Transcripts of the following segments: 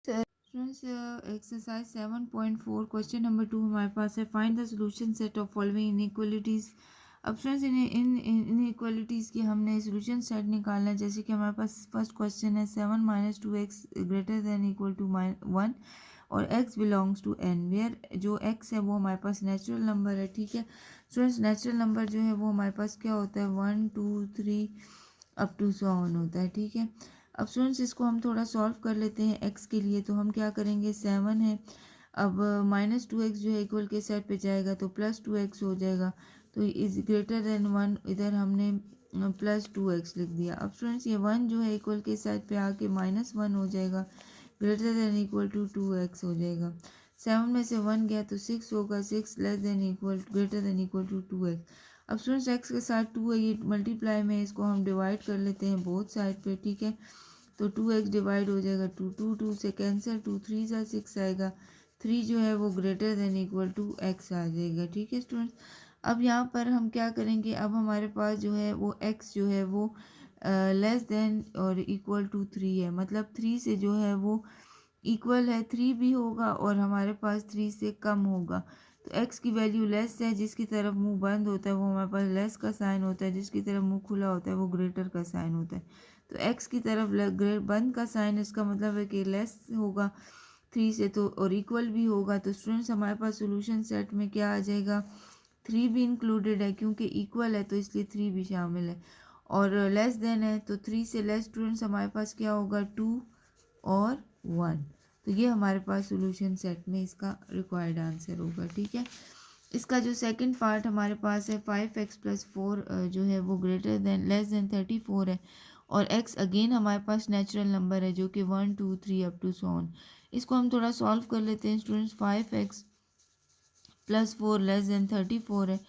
Students exercise 7.4 question number 2 हमारे पास है, find the solution set of following inequalities. अब students in inequalities की हमने सॉल्यूशन सेट निकालना है। जैसे कि हमारे पास फर्स्ट क्वेश्चन है 7 - 2x greater than equal to 1 और x belongs to n, where जो x है वो हमारे पास नेचुरल नंबर है। ठीक है स्टूडेंट्स, नेचुरल नंबर जो है वो हमारे पास क्या होता है 1 2 3 अप टू सो ऑन होता है। ठीक है, अब स्टूडेंट्स इसको हम थोड़ा सॉल्व कर लेते हैं x के लिए। तो हम क्या करेंगे, 7 है, अब -2x जो है इक्वल के सेट पे जाएगा तो +2x हो जाएगा। तो इज ग्रेटर देन 1, इधर हमने +2x लिख दिया। अब स्टूडेंट्स ये 1 जो है इक्वल के सेट पे आके -1 हो जाएगा, greater than equal to 2x हो जाएगा। 7 में से 1 गया तो 6 होगा, 6 less than equal greater than equal to 2x। अब स्टूडेंट्स x के साथ 2 है, ये मल्टीप्लाई में इसको हम डिवाइड कर लेते हैं बोथ साइड पे। ठीक है, तो 2x डिवाइड हो जाएगा 2, 2 2 से कैंसिल, 2 3 जा 6 आएगा, 3 जो है वो greater than equal to x आ जाएगा। ठीक है स्टूडेंट्स, अब यहाँ पर हम क्या करेंगे, अब हमारे पास जो है वो x जो है वो लेस देन और इक्वल टू 3 है, मतलब 3 से जो है वो इक्वल है, 3 भी होगा और हमारे पास 3 से कम होगा। तो x की वैल्यू लेस है, जिसकी तरफ मुंह बंद होता है वो हमारे पास लेस का साइन होता है, जिसकी तरफ मुंह खुला होता है वो ग्रेटर का साइन होता है। तो x की तरफ बंद का साइन, इसका मतलब है कि लेस होगा 3 से, तो और इक्वल भी होगा। तो स्टूडेंट्स हमारे पास सोल्यूशन सेट में क्या आ जाएगा, 3 भी इंक्लूडेड है, क्योंकि इक्वल है तो इसलिए 3 भी शामिल है, और लेस देन है तो 3 से लेस स्टूडेंट्स हमारे पास क्या होगा 2 और 1। तो ये हमारे पास सोल्यूशन सेट में इसका रिक्वायर्ड आंसर होगा। ठीक है, इसका जो सेकंड पार्ट हमारे पास है 5x + 4 जो है वो ग्रेटर देन लेस देन 34 है, और x अगेन हमारे पास नेचुरल नंबर है जो कि 1 2 3 अप टू सो ऑन। इसको हम थोड़ा सॉल्व कर लेते हैं स्टूडेंट्स। 5x + 4 लेस देन 34 है,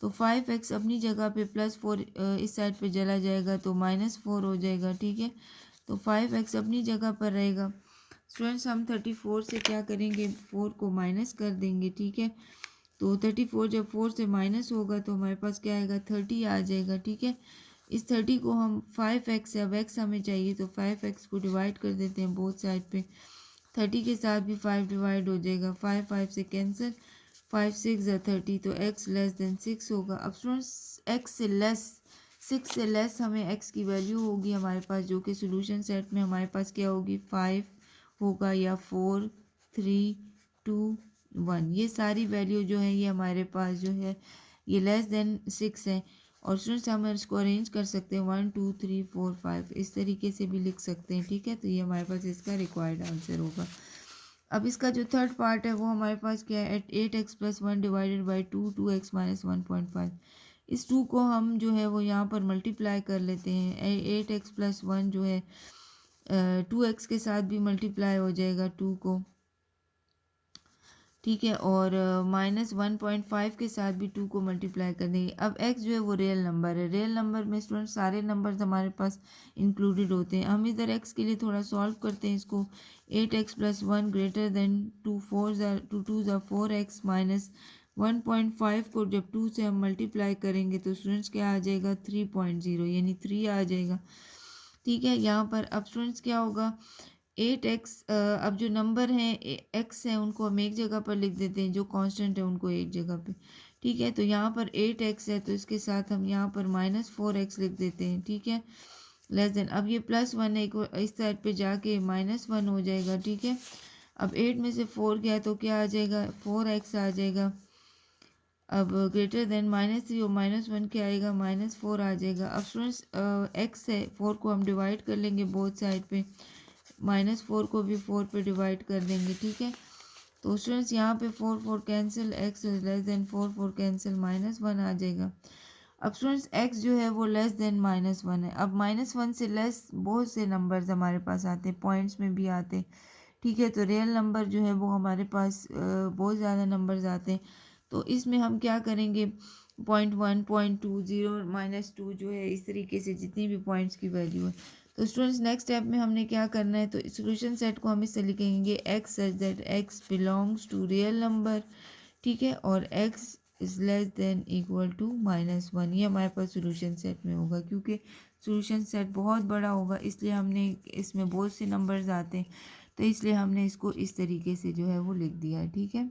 तो 5x अपनी जगह पे +4 इस साइड पे चला जाएगा तो -4 हो जाएगा। ठीक है, तो 5x अपनी जगह पर रहेगा। स्टूडेंट्स हम 34 से क्या करेंगे, 4 को माइनस कर देंगे। ठीक है, तो 34 जब 4 से माइनस होगा तो हमारे पास क्या आएगा, 30 आ जाएगा। ठीक है, इस 30 को हम 5x है, अब x हमें चाहिए तो 5x को डिवाइड कर देते हैं बोथ साइड पे। 30 के साथ भी 5 डिवाइड हो जाएगा, 5 5 से कैंसिल, 5 6 या 30, तो x लेस देन 6 होगा। अब स्टूडेंट्स x से लेस 6 से लेस हमें x की वैल्यू होगी हमारे पास, जो कि सोल्यूशन सेट में हमारे पास क्या होगी, 5 होगा या 4 3 2 1। ये सारी वैल्यू जो है ये हमारे पास जो है ये लेस देन 6 है, और स्टूडेंट्स हम इसको अरेंज कर सकते हैं 1 2 3 4 5 इस तरीके से भी लिख सकते हैं। ठीक है, तो ये हमारे पास इसका रिक्वायर्ड आंसर होगा। अब इसका जो थर्ड पार्ट है वो हमारे पास क्या है, 8x + 1 डिवाइडेड बाई 2 2x - 1.5। इस 2 को हम जो है वो यहाँ पर मल्टीप्लाई कर लेते हैं। 8x + 1 जो है 2x के साथ भी मल्टीप्लाई हो जाएगा 2 को। ठीक है, और -1.5 के साथ भी 2 को मल्टीप्लाई कर देंगे। अब x जो है वो रियल नंबर है, रियल नंबर में स्टूडेंट सारे नंबर्स हमारे पास इंक्लूडेड होते हैं। हम इधर x के लिए थोड़ा सॉल्व करते हैं इसको। 8x + 1 ग्रेटर देन 2 2 2 4x - 1.5 को जब 2 से हम मल्टीप्लाई करेंगे तो स्टूडेंट्स क्या आ जाएगा, 3.0 यानी 3 आ जाएगा। ठीक है, यहाँ पर अब स्टूडेंट्स क्या होगा, 8x, अब जो नंबर हैं x हैं उनको हम एक जगह पर लिख देते हैं, जो कांस्टेंट है उनको एक जगह पे। ठीक है, तो यहाँ पर 8x है तो इसके साथ हम यहाँ पर -4x लिख देते हैं। ठीक है, लेस देन, अब ये +1 है, इस साइड पे जाके -1 हो जाएगा। ठीक है, अब 8 में से 4 गया तो क्या आ जाएगा, 4x आ जाएगा। अब ग्रेटर देन -3 और -1 क्या आएगा, -4 आ जाएगा। अब स्टूडेंट्स x है, 4 को हम डिवाइड कर लेंगे बोथ साइड पे, -4 को भी 4 पे डिवाइड कर देंगे। ठीक है, तो स्टूडेंट्स यहाँ पे 4 4 cancel, x less than 4 4 cancel, -1 आ जाएगा। अब स्टूडेंट्स x जो है वो लेस देन -1 है। अब -1 से लेस बहुत से नंबर्स हमारे पास आते हैं, पॉइंट्स में भी आते हैं। ठीक है, तो रियल नंबर जो है वो हमारे पास बहुत ज़्यादा नंबर्स आते हैं। तो इसमें हम क्या करेंगे, 0.1 0.2 0 -2 जो है, इस तरीके से जितनी भी पॉइंट्स की वैल्यू है। तो स्टूडेंट्स नेक्स्ट स्टेप में हमने क्या करना है, तो सोल्यूशन सेट को हम इससे लिखेंगे x such that x belongs to real number. ठीक है, और x is less than equal to -1। ये हमारे पास सोल्यूशन सेट में होगा, क्योंकि सोल्यूशन सेट बहुत बड़ा होगा इसलिए हमने इसमें बहुत से नंबर्स आते हैं। तो इसलिए हमने इसको इस तरीके से जो है वो लिख दिया है। ठीक है।